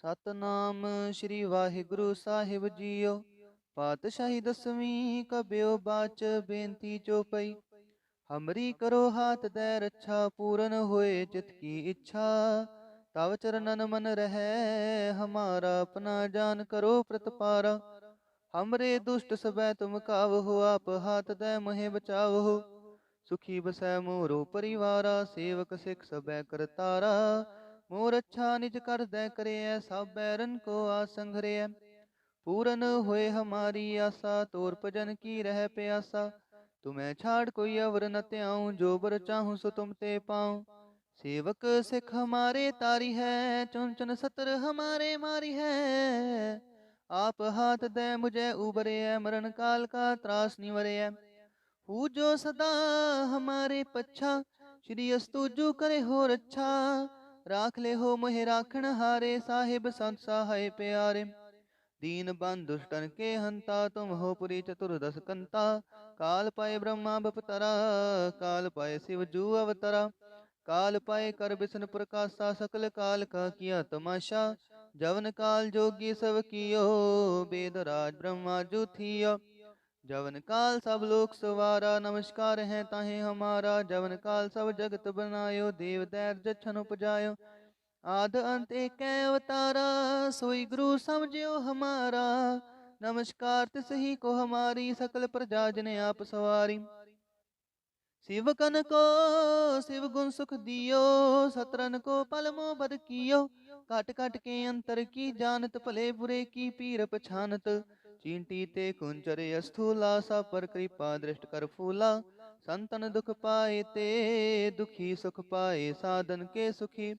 ਸਤਨਾਮ ਸ੍ਰੀ ਵਾਹਿਗੁਰੂ ਸਾਹਿਬ JIO. ਪਾਤਸ਼ਾਹੀ ਦਸਵੀਂ ਕਬਿਓ ਬਾਚ ਬੇਨਤੀ ਚੋਪਈ। हमरी करो हाथ दे रक्षा पूरन होए चित की इच्छा। तव चरणन मन रहे हमारा अपना जान करो प्रतपारा। हमरे दुष्ट सबै तुम कावहो आप हाथ दे मोहे बचावहो। सुखी बसै मोरो परिवारा सेवक सिख सबै करतारा। मोर अच्छा निज कर दे करे सब बैरन को आसंघरे। पूरन होए हमारी आशा तोर भजन की रह प्यासा। तुम्हें छाड़ कोई अवर न त्याऊं जो बर चाहूं सो तुम ते पाऊं। सेवक सिख हमारे तारी है चुन चुन सतर हमारे मारी है। आप हाथ दे मुझे उबरे मरण काल का त्रास निवरे। पूजो सदा हमारे पच्छा श्री अस्तुजु करे हो रच्छा। राख ले हो मोहे राखण हारे साहिब संत सहाय प्यारे। दीन बंधु दुष्टन के हंता तुम हो पुरी चतुर्दश कंता। काल पाए ब्रह्मा बपतरा काल पाए शिव जू अवतरा। काल पाए कर बिसन प्रकाशा सकल काल का किया तमाशा। जवन काल जोगी सब कियो वेद राज ब्रह्मा जू थियो। जवन काल सब लोक सवारा नमस्कार है ताहे हमारा। जवन काल सब जगत बनायो देव दैर जछन उपजायो। आद अंत एक अवतारा सोई गुरु समझियो हमारा। नमस्कार तिस ही को हमारी सकल प्रजा जन आप सवारी। शिवकन को शिव गुण सुख दियो सतरन को पल मोह बद कियो। काट काट के अंतर की जानत भले बुरे की पीर पछानत। चींटी ते कुंचरे अस्थूला सा पर कृपा दृष्ट कर फूला। संतन दुख पाए ते दुखी सुख पाए साधन के सुखी।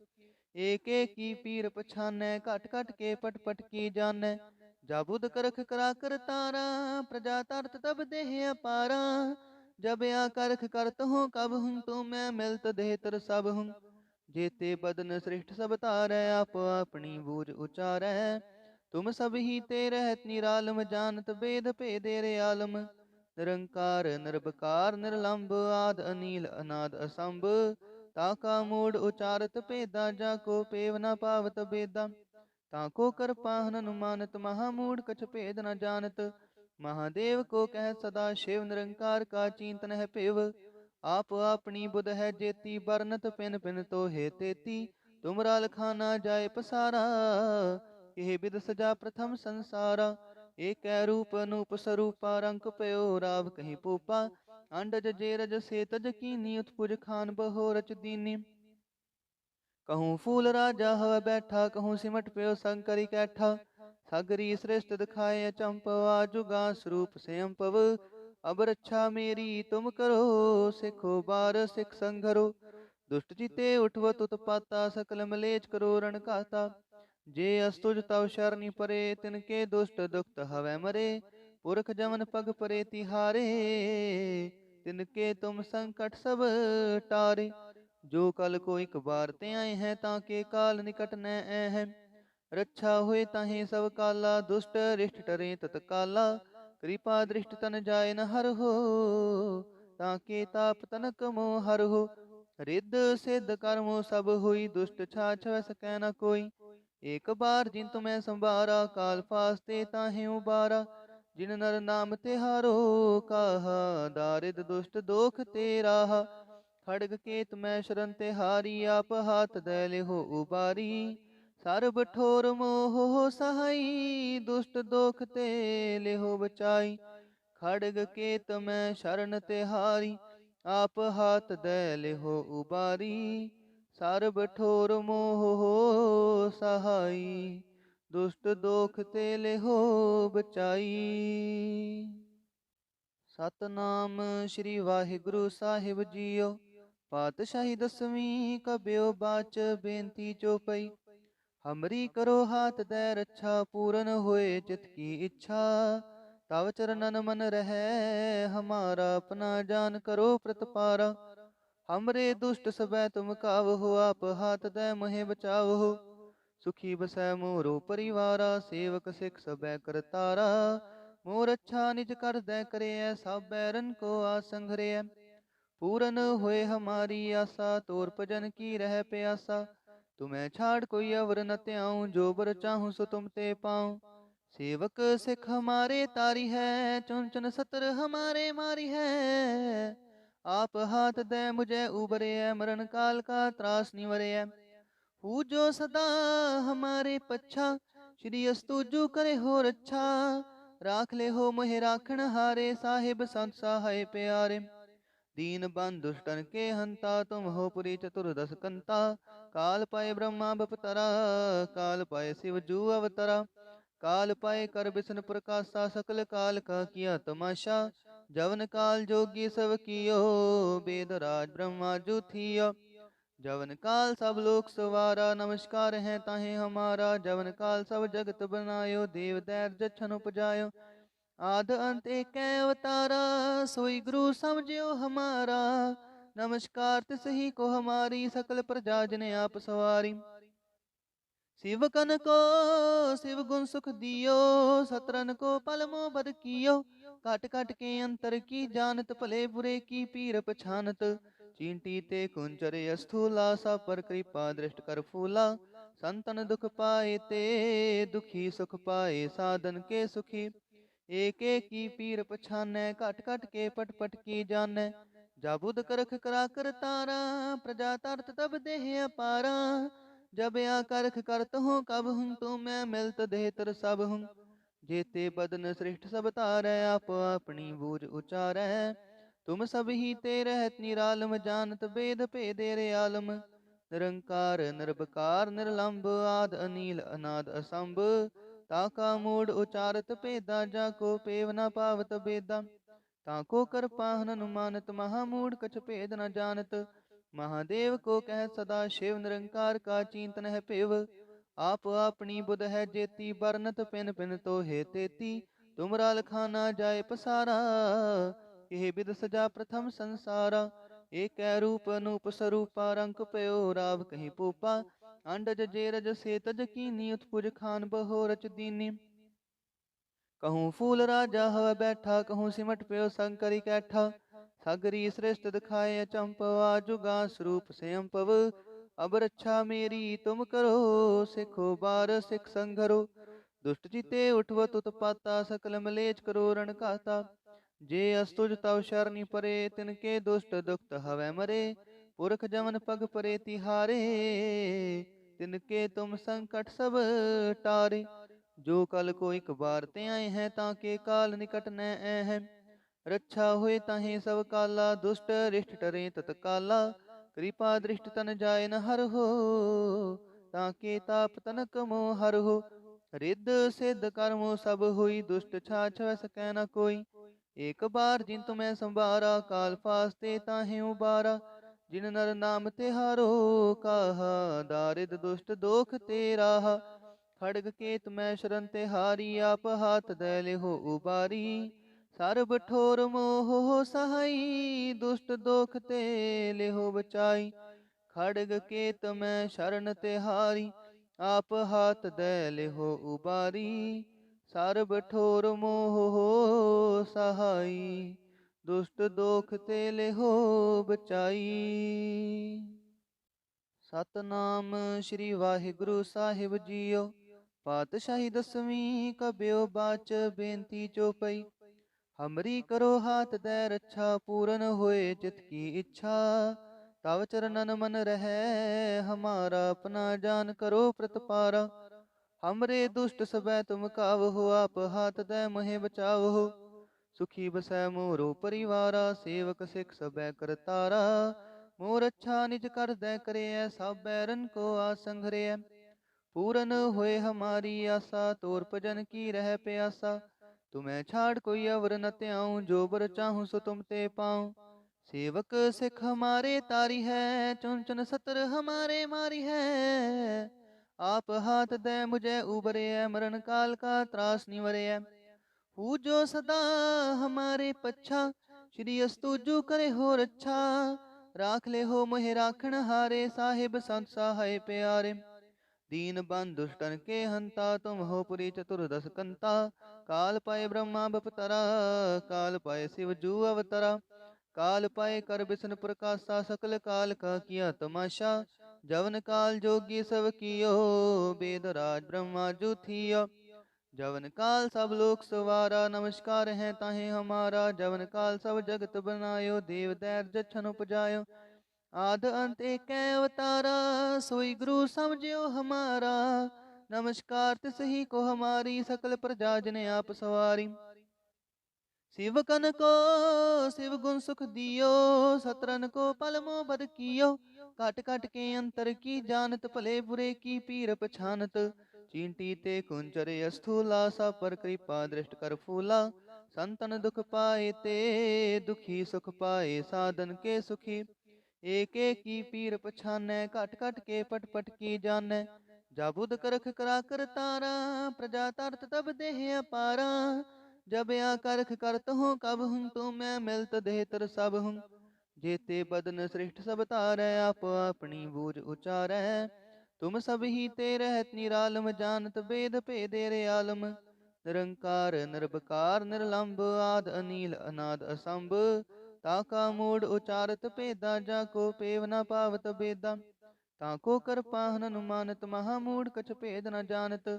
एक एक की पीर पछानै घट घट के पट पट की जानै। जाबुद करख करा कर तारा प्रजा तरत तब देह अपारा। जब या करख करत हूँ कब हूँ तो मैं मिलत देह तर सब हूँ। जेते बदन श्रेष्ठ सब तारै आप अपनी बूझ उचारै। तुम सब ही ते रहत निरालम जानत वेद भेदेरे आलम। निरंकार निर्भकार निर्लंब आद अनील अनाद असंभ। ताका मूड उचारत भेदा जाको पेव न पावत बेदा। ताको कर पाहन अनुमानत महामूड कछ भेद न जानत। महादेव को कह सदा शिव निरंकार का चिंतन है पिव। आप अपनी बुध है जेती बरनत पिन पिन तो हे तेती। तुमरा लखाना जाय पसारा यह बिद सजा प्रथम संसारा। एक रूप अनूप स्वरूपा रंक पयो राव कहीं पूपा। अंडज जेरज से तज कीनी उत्पुज खान बहो रच दीनी। कहूँ फूल राजा हव बैठा कहूँ सिमट पयो शंकरी कैठा। सगरी श्रेष्ठ दिखाए चंपवा जुगा स्वरूप से अम्पव। अब रक्षा मेरी तुम करो सिखो बार सिख संघरो। दुष्ट चिते उठवत उत्पाता सकल मलेच करो रण कहता। जे अस्तुज तव शरणी परे तिनके दुष्ट दुखत हवै मरे। पुरख जमन पग परे तिहारे तिनके तुम संकट सब टारे। जो कल को एक बार ते आए हैं ताके काल निकट न है। रक्षा हुए ताहे सब काला दुष्ट रिष्ट टरे तत्काला। कृपा दृष्ट तन जाय न हर हो ताके ताप तनक मोह हर हो। रिद्ध सिद्ध कर्मो सब हुई दुष्ट छाछ सकै न कोई। एक बार जिन तुम्हें संभारा काल फास्ते ताहे उबारा। जिन नर नाम तिहारो काहा दारिद दुष्ट दोख तेराहा। खड़ग केत मैं शरण तिहारी आप हाथ दे लेहो उबारी। सर्ब ठोर मोह सहाई दुष्ट दोख ते लेहो बचाई। खड़ग केत मैं शरण तिहारी आप हाथ दे लेहो उबारी। सर्ब ठोर मोह सहाई दुष्ट दोख ते लेहो बचाई। सतनाम श्री वाहिगुरु साहिब जीओ। पातशाही दसवीं कबਿਓ बाच बेनती चौपई। हमरी करो हाथ दे रक्षा पूरन होए चित की इच्छा। तव चरणन मन रहे हमारा अपना जान करो प्रतपारा। हमरे दुष्ट सबै तुम कावहो आप हाथ दे मोहे बचावहो। सुखी बसै मोरो परिवारा सेवक सिख सबै करतारा। मोर अच्छा निज कर दे करे सब बैरन को आसंघरे। पूरन होए हमारी आशा तोर भजन की रह प्यासा। तुम्हें छाड़ कोई अवर न त्याऊं, जो बर चाहूं सो तुम ते पाऊं। सेवक सिख हमारे तारी है, चुन चुन सतर हमारे मारी है। आप हाथ दे मुझे उबरे है, मरण काल का त्रास निवरे है। पूजो सदा हमारे पच्छा, श्री अस्तुजु करे हो रच्छा। राख ले हो मोहे राखण हारे, साहिब संत सहाय प्यारे। दीन बंधु दुष्टन के हंता, तुम हो पुरी चतुर्दश कंता। काल पाए ब्रह्मा बपतरा, काल पाए शिव जू अवतरा। काल पाए कर बिसन प्रकाशा, सकल काल का किया तमाशा। जवन काल जोगी सब कियो, वेद राज ब्रह्मा जू थियो। जवन काल सब लोक सवारा, नमस्कार है ताहे हमारा। जवन काल सब जगत बनायो, देव दैर जछन उपजायो। आद अंत एक अवतारा, सोई गुरु समझियो हमारा। नमस्कार तिस ही को हमारी, सकल प्रजा जने आप सवारी। शिव कन को शिव गुण सुख दियो, सतरन को पल मोह बद कियो। काट काट के अंतर की जानत, भले बुरे की पीर पछानत। चींटी ते कुंचरे स्थूला, सा पर कृपा दृष्ट कर फूला। संतन दुख पाए ते दुखी, सुख पाए साधन के सुखी। एक एक की पीर पछानै, घट घट के पट पट की जानै। जाबुद करख करा कर तारा, प्रजा तरत तब देह अपारा। जब या करख करत हूँ, कब हूँ तू मैं मिलत देहतर सब हूँ। जेते बदन श्रेष्ठ सब तारै, आप अपनी बूझ उचारै। तुम सब ही ते रहत निरालम, जानत वेद भेदे रे आलम। निरंकार निर्विकार निर्लंब, आद अनील अनाद असंभ। ताका मूड उचारत भेदा, जाको पेव न पावत बेदा। ताको कर पाहन अनुमानत, महामूड कछ भेद न जानत। महादेव को कह सदा शिव, निरंकार का चिंतन है पिव। आप अपनी बुध है जेती, बरनत पिन पिन तो हे तेती। तुमरा लखाना जाए पसारा, यह विद सजा प्रथम संसारा। एक रूप अनूप स्वरूपा, रंक पयो राव कहीं पूपा। अंडज जेरज से तज कीनी, उत्पुज खान बहो रच दीनी। कहूँ फूल राजा हवा बैठा, कहूँ सिमट प्यो शंकरी कैठा। सगरी श्रेष्ठ दिखाए चंपवा, जुगा स्वरूप से अम्पव। अब रक्षा मेरी तुम करो, सिखो बार सिख संघरो। दुष्ट चिते उठवत उत्पाता, सकल मलेच करो रण कहता। जे अस्तुज तव शरणी परे, तिनके दुष्ट दुखत हवै मरे। पुरख जमन पग परे तिहारे, तिनके तुम संकट सब टारे। जो कल को एक बार ते आए हैं, ताके काल निकट न है। रक्षा हुए ताहे सब काला, दुष्ट रिष्ट टरे तत्काला। कृपा दृष्ट तन जाय न हर हो, ताके ताप तनक मोह हर हो। रिद्ध सिद्ध कर्मो सब हुई, दुष्ट छाछ सकै न कोई। एक बार जिन तुम्हें संभारा, काल फास्ते ताहे उबारा। जिन नर नाम तिहारो काहा, दारिद दुष्ट दोख ते राहा। खड़ग केत मैं शरण तिहारी, आप हाथ दे लेहो उबारी। सर्ब ठोर मोह सहाई, दुष्ट दोख ते लेहो बचाई। खड़ग केत मैं शरण तिहारी, आप हाथ दे लेहो उबारी। सर्ब ठोर मोह सहाई, दुष्ट दोख ते लेहो बचाई। सतनाम श्री वाहिगुरु साहिब जीओ। पातशाही दसवीं कब्यो बाच, बेनती चौपई। हमरी करो हाथ दे रक्षा, पूरन होए चित की इच्छा। तव चरणन मन रहे हमारा, अपना जान करो प्रतपारा। हमरे दुष्ट सबै तुम कावहो, आप हाथ दे मोहे बचावहो। सुखी बसै मोरो परिवारा, सेवक सिख सबै करतारा। मोर अच्छा निज कर दे करे, सब बैरन को आसंघरे। पूरन होए हमारी आशा, तोर भजन की रह प्यासा। तुम्हें छाड़ कोई अवर न त्याऊं, जो बर चाहूं सो तुम ते पाऊं। सेवक सिख हमारे तारी है, चुन चुन सतर हमारे मारी है। आप हाथ दे मुझे उबरे है, मरण काल का त्रास निवरे है। पूजो सदा हमारे पच्छा, श्री अस्तुजु करे हो रच्छा। राख ले हो मोहे राखण हारे, साहिब संत सहाय प्यारे। दीन बंधु दुष्टन के हंता, तुम हो पुरी चतुर्दश कंता। काल पाए ब्रह्मा बपतरा, काल पाए शिव जू अवतरा। काल पाए कर बिसन प्रकाशा, सकल काल का किया तमाशा। जवन काल जोगी सब कियो, वेद राज ब्रह्मा जू थियो। जवन काल सब लोक सवारा, नमस्कार है ताहे हमारा। जवन काल सब जगत बनायो, देव दैर जछन उपजायो। आद अंत एक अवतारा, सोई गुरु समझियो हमारा। नमस्कार तिस ही को हमारी, सकल प्रजा जने आप सवारी। शिव कन को शिव गुण सुख दियो, सतरन को पल मोह बद कियो। काट काट के अंतर की जानत, भले बुरे की पीर पछानत। चींटी ते कुंचर स्थूला, सब पर कृपा दृष्ट कर फूला। संतन दुख पाए ते दुखी, सुख पाए साधन के सुखी। एक एक की पीर पछानै, कट कट के पट पट की जानै। जाबुद करख करा कर तारा, प्रजा तरत तब देह अपारा। जब या करख करत हूँ कब हूँ, तो मैं मिलत देहतर सब हूँ। जेते बदन श्रेष्ठ सब तारै, आप अपनी बूझ उचारै। तुम सब ही ते रहत निरालम, जानत वेद भेदे रे आलम। निरंकार निर्भकार निर्लंब, आद अनील अनाद असंभ। ताका मूड उचारत भेदा, जाको पेव न पावत बेदा। ताको कर पाहन अनुमानत, महामूढ़ कछ भेद न जानत।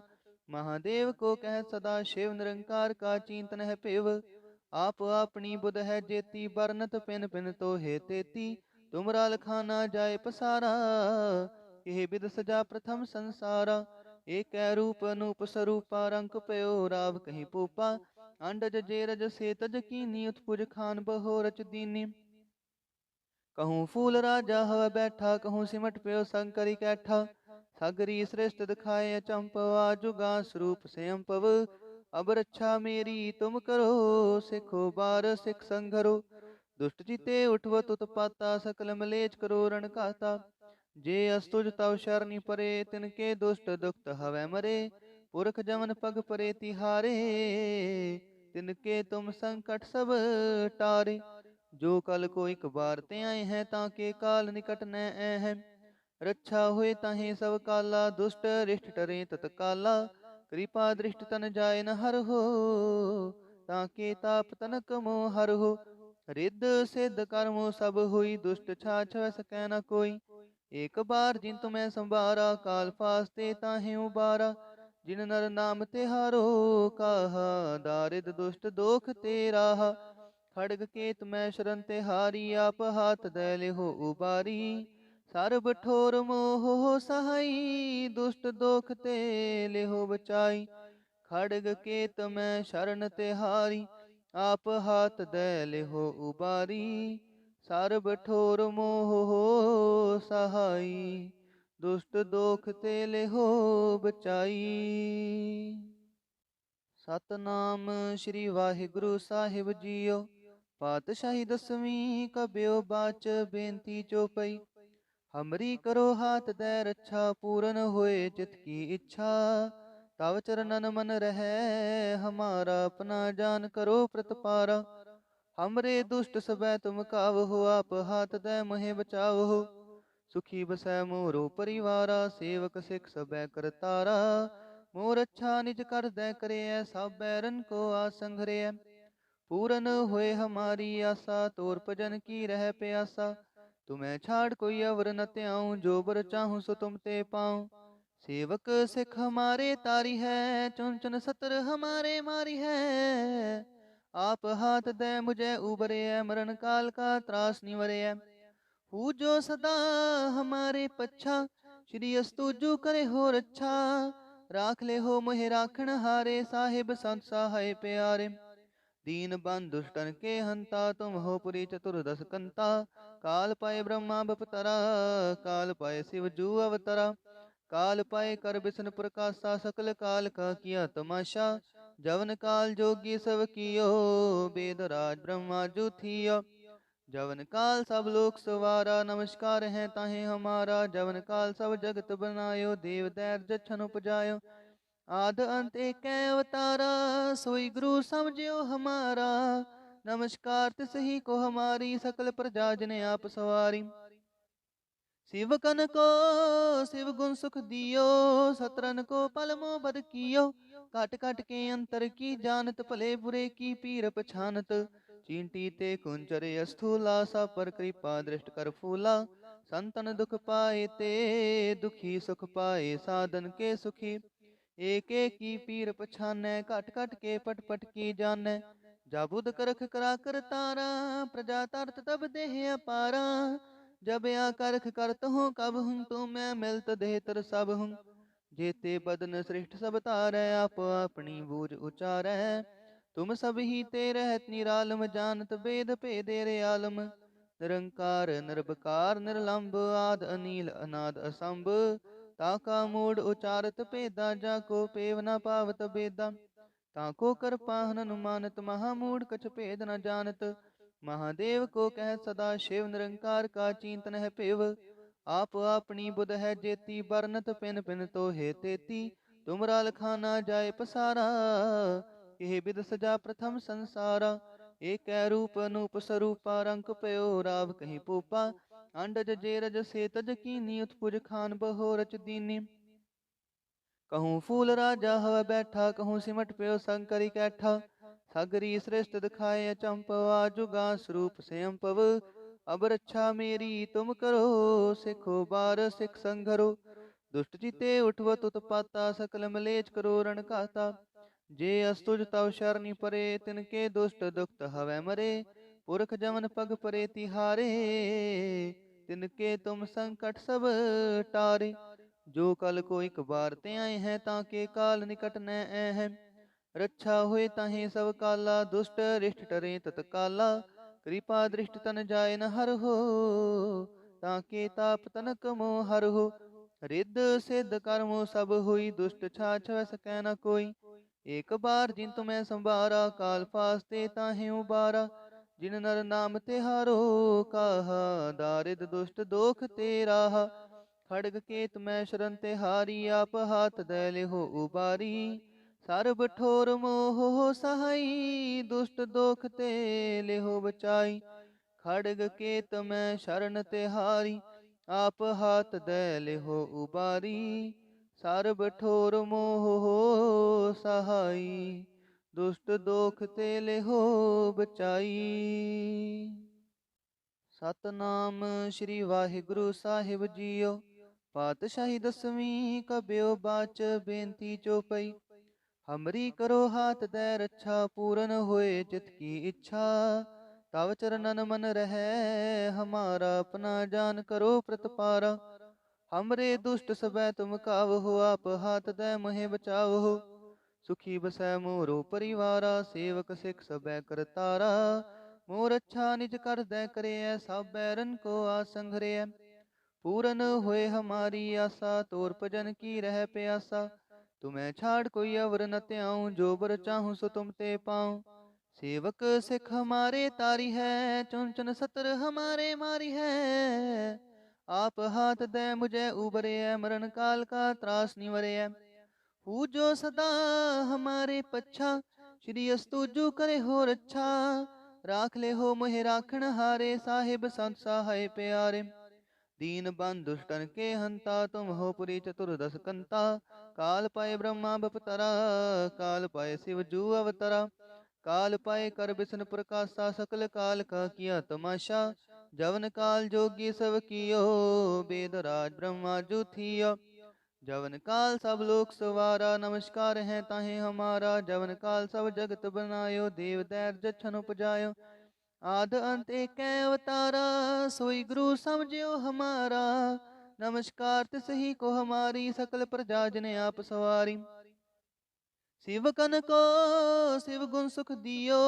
महादेव को कह सदा शिव, निरंकार का चिंतन है पेव। आप अपनी बुध है जेती, बरनत पिन पिन तो हे तेती। तुमरा लखाना जाय पसारा, यह बिद सजा प्रथम संसारा। एक रूप अनूप स्वरूपा, रंक पयो राव कहीं पोपा। अंडज जेरज से तज कीनी, उत्पुज खान बहो रच दीनी। कहूँ फूल राजा हवा बैठा, कहूँ सिमट प्यो शंकरी कैठा। सगरी श्रेष्ठ दिखाए चंपवा, जुगा स्वरूप से अम्पव। अब रक्षा मेरी तुम करो, सिखो बार सिख संघरो। दुष्ट चिते उठवत उत्पाता, सकल मलेच करो रण कहता। जे अस्तुज तव शरणी परे, तिनके दुष्ट दुखत हवै मरे। पुरख जमन पग परे तिहारे, तिनके तुम संकट सब टारे। जो कल को एक बार ते आए हैं, ताके काल निकट न ऐ है। रक्षा हुए ताहे सब काला, दुष्ट रिष्ट टरे तत्काला। कृपा दृष्ट तन जाय न हर हो, ताके ताप तनक मोह हर हो। रिद्ध सिद्ध कर्मो सब हुई, दुष्ट छाछ सकै न कोई। एक बार जिन तुम्हें संभारा, काल फास्ते ताहे उबारा। जिन नर नाम तिहारो, काहा दारिद दुष्ट दोख ते राहा। खड़ग केत मैं शरण तिहारी, आप हाथ दैले हो उबारी। सर्ब ठोर मोह सहाई, दुष्ट दोख ते ले हो बचाई। खड़ग केत मैं शरण तिहारी, आप हाथ दैले हो उबारी। सर्ब ठोर मोह सहाई, दुष्ट दोख ते ले हो बचाई। सतनाम श्री वाहिगुरु साहिब जीओ। पातशाही दसवीं कब्यो बाच, बेनती चौपई। हमरी करो हाथ दै रक्षा, पूरन होए चित की इच्छा। तव चरणन मन रहे हमारा, अपना जान करो प्रतपारा। हमरे दुष्ट सबै तुम कावहो, आप हाथ दै मोहे बचावहो। सुखी बसै मोरो परिवारा, सेवक सिख सबै करतारा। मोर अच्छा निज कर दै करे, सब बैरन को आसंघरे। पूरन होए हमारी आशा, तोर भजन की रह प्यासा। तुम्हें छाड़ कोई अवर न त्याऊं, जो बर चाहूं सो तुम ते पाऊं। सेवक सिख हमारे तारी है, चुन चुन सतर हमारे मारी है। आप हाथ दे मुझे उबरे, मरण काल का त्रास निवरे। पूजो सदा हमारे पच्छा, श्री अस्तुजु करे हो रक्षा। राख ले हो मोहे राखण हारे, साहिब संत सहाय प्यारे। दीन बंधु दुष्टन के हंता, तुम हो पुरी चतुर्दश कंता। काल पाए ब्रह्मा बपतरा, काल पाए शिव जू अवतरा। काल पाए कर बिसन प्रकाशा, सकल काल का किया तमाशा। जवन काल जोगी सब कियो, वेद राज ब्रह्मा जू थियो। जवन काल सब लोक सवारा, नमस्कार है ताहे हमारा। जवन काल सब जगत बनायो, देव दैर जछन उपजायो। आद अंत एक अवतारा, सोई गुरु समझियो हमारा। नमस्कार तिस ही को हमारी, सकल प्रजा जने आप सवारी। शिव कन को शिव गुण सुख दियो, सतरन को पल मोह बद कियो। काट काट के अंतर की जानत, भले बुरे की पीर पछानत। चींटी ते कुंचर स्थूला, सब पर कृपा दृष्ट कर फूला। संतन दुख पाए ते दुखी सुख पाए साधन के सुखी। एक एक की पीर पछानै घट घट के पट पट की जानੈ। जाबुद करख करा कर तारा प्रजा तरत तब देह अपारा। जब आ करख करत हूँ कब हूँ तू मैं मिलत देह तर सब हूँ। जेते बदन श्रेष्ठ सब तारै आप अपनी बूझ उचारै। तुम सब ही ते रहत निरालम जानत वेद भेदेरे आलम। निरंकार निर्विकार निर्लंब आद अनील अनाद असंभ। ताका मूड उचारत भेदा जाको पेव न पावत बेदा। ताको कर पाहन अनुमानत महामूढ़ कछ भेद न जानत। महादेव को कह सदा शिव निरंकार का चिंतन है पिव। आप अपनी बुध है जेती बरनत पिन पिन तो हे तेती। तुमरा लखाना जाय पसारा यह विद सजा प्रथम संसारा। एक रूप अनूप स्वरूपा रंक पयो राव कहीं पूपा। अंडज जेरज से तज कीनी उत्पुज खान बहो रच दीनी। कहूँ फूल राजा हव बैठा कहूँ सिमट प्यो शंकरी कैठा। सगरी श्रेष्ठ दिखाए चंपवा जुगा स्वरूप स्वयं पव। अब रक्षा मेरी तुम करो सिखो बार सिख संघरो। दुष्ट जीते उठव तुत पाता सकल मलेच करो रण कहता। जे अस्तुज तव शरणी परे तिनके दुष्ट दुखत हवै मरे। पुरख जमन पग परे तिहारे तिनके तुम संकट सब टारे। जो कल को एक बार ते आए हैं ताके काल निकट न ऐ हैं। रक्षा हुए ताहे सब काला दुष्ट रिष्ट टरे तत्काला। कृपा दृष्ट तन जाय न हर हो ताके ताप तनक मोह हर हो। रिद्ध सिद्ध कर्मो सब हुई दुष्ट छाछ सकै न कोई। एक बार जिन तुम्हें संभारा काल फास्ते ताहे उबारा। जिन नर नाम तिहारो काहा दारिद दुष्ट दोख ते राहा। खड़ग केत मैं शरण तिहारी आप हाथ दे लिहो उबारी। सर्ब ठोर मोह सहाई दुष्ट दोख ते लिहो बचाई। खड़ग केत मैं शरण तिहारी आप हाथ दे लिहो उबारी। सर्ब ठोर मोह सहाई दुष्ट दोख ते लिहो बचाई। सतनाम श्री वाहिगुरु साहिब जीओ। पातशाही दसवीं कब्यो बाच बेनती चौपई। हमरी करो हाथ दे रक्षा पूरन होए चित की इच्छा। तव चरणन मन रहे हमारा अपना जान करो प्रतपारा। हमरे दुष्ट सबै तुम कावहो आप हाथ दे मोहे बचावहो। सुखी बसै मोरो परिवारा सेवक सिख सबै करतारा। मोर अच्छा निज कर दै करे सब बैरन को आसंघरे। पूरन होए हमारी आशा तोर भजन की रह प्यासा। तुम्हें छाड़ कोई अवर न त्याऊं जो बर चाहूं सो तुम ते पाऊं। सेवक सिख हमारे तारी है चुन चुन सतर हमारे मारी है। आप हाथ दे मुझे उबरे मरण काल का त्रास निवरे। पूजो सदा हमारे पच्छा श्री अस्तुजु करे हो रक्षा। राख ले हो मोहे राखण हारे साहिब संत सहाय प्यारे। दीन बंधु दुष्टन के हंता तुम हो पुरी चतुर्दश कंता। काल पाए ब्रह्मा बपतरा काल पाए शिव जू अवतरा। काल पाए कर बिसन प्रकाशा सकल काल का किया तमाशा। जवन काल जोगी सब कियो वेद राज ब्रह्मा जू थियो। जवन काल सब लोक सवारा नमस्कार है ताहे हमारा। जवन काल सब जगत बनायो देव दैर जछन उपजायो। आद अंत एक अवतारा सोई गुरु समझियो हमारा। नमस्कार तिस ही को हमारी सकल प्रजा जिने आप सवारी। शिव कन को शिव गुण सुख दियो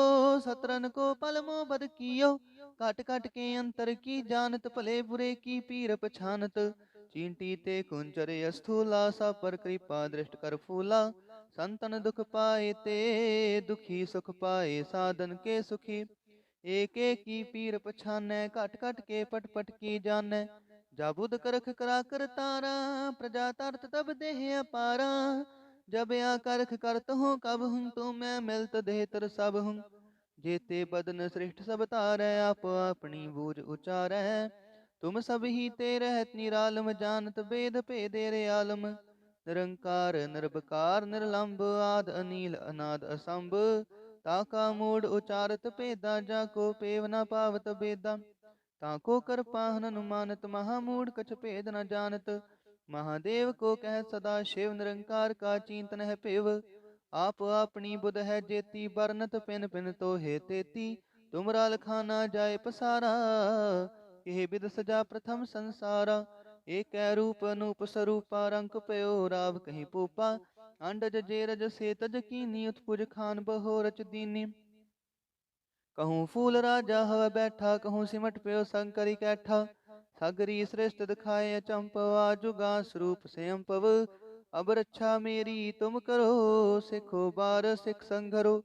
सतरन को पल मोह बद कियो। काट काट के अंतर की जानत भले बुरे की पीर पछानत। चींटी ते कुंचरे स्थूला सब पर कृपा दृष्ट कर फूला। संतन दुख पाए ते दुखी सुख पाए साधन के सुखी। एक एक की पीर पछानै घट घट के पट पट की जानੈ। जाबुद करख करा कर तारा प्रजा तरत तब देह अपारा। जब आ करख करत हूँ कब हूँ तो मैं मिलत देह तर सब हूँ। जेते बदन श्रेष्ठ सब तारै आप अपनी बूझ उचारै। तुम सब ही ते रहत निरालम जानत वेद भेदेरे आलम। निरंकार निर्विकार निर्लंब आद अनील अनाद असंभ। ताका मूड उचारत भेदा जाको पेव न पावत बेदा। ताको कर पाहन अनुमानत, महामूढ़ कछ भेद न जानत। महादेव को कह सदा शिव, निरंकार का चिंतन है पेव। आप अपनी बुध है जेती, बरनत पिन पिन तो हे तेती। तुमरा लखाना जाय पसारा, यह विद सजा प्रथम संसारा। एक रूप अनूप स्वरूपा, रंक पयो राव कहीं पूपा। अंडज जेरज से तज कीनी, उत्पुज खान बहो रच दीनी। कहूँ फूल राजा हवा बैठा, कहूँ सिमट प्यो शंकरी कैठा। सगरी श्रेष्ठ दिखाए अचंपवा, जुगा स्वरूप से अम्पव। अब रक्षा मेरी तुम करो, सिखो बार सिख संघरो।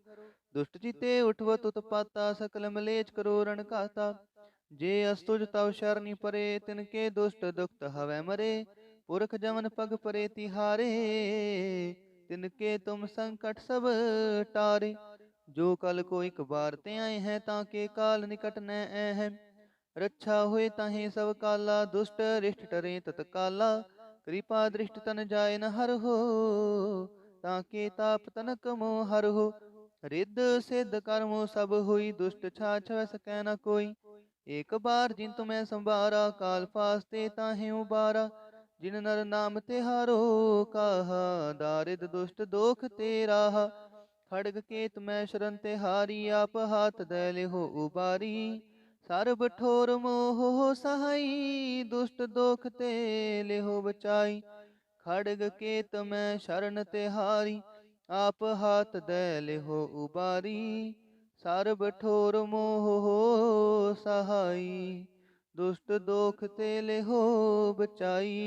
दुष्ट चिते उठवत उत्पाता, सकल मलेच करो रण कहता। जे अस्तुज तव शरणी परे, तिनके दुष्ट दुखत हवै मरे। पुरख जमन पग परे तिहारे, तिनके तुम संकट सब टारे। जो कल को एक बार ते आए हैं, ताके काल निकट न ऐ हैं। रक्षा हुए ताहे सब काला, दुष्ट रिष्ट टरे तत्काला। कृपा दृष्ट तन जाय न हर हो, ताके ताप तनक मोह हर हो। रिद्ध सिद्ध कर्मो सब हुई, दुष्ट छाछ सकै न कोई। एक बार जिन तुम्हें संभारा, काल फास्ते ताहे उबारा। जिन नर नाम तिहारो, काहा दारिद दुष्ट दोख ते राहा। खड़ग केत मैं शरण तिहारी, आप हाथ दैले हो उबारी। सर्ब ठोर मोह सहाई, दुष्ट दोख ते ले हो बचाई। खड़ग केत मैं शरण तिहारी, आप हाथ दैले हो उबारी। सर्ब ठोर मोह सहाई, दुष्ट दोख ते ले हो बचाई।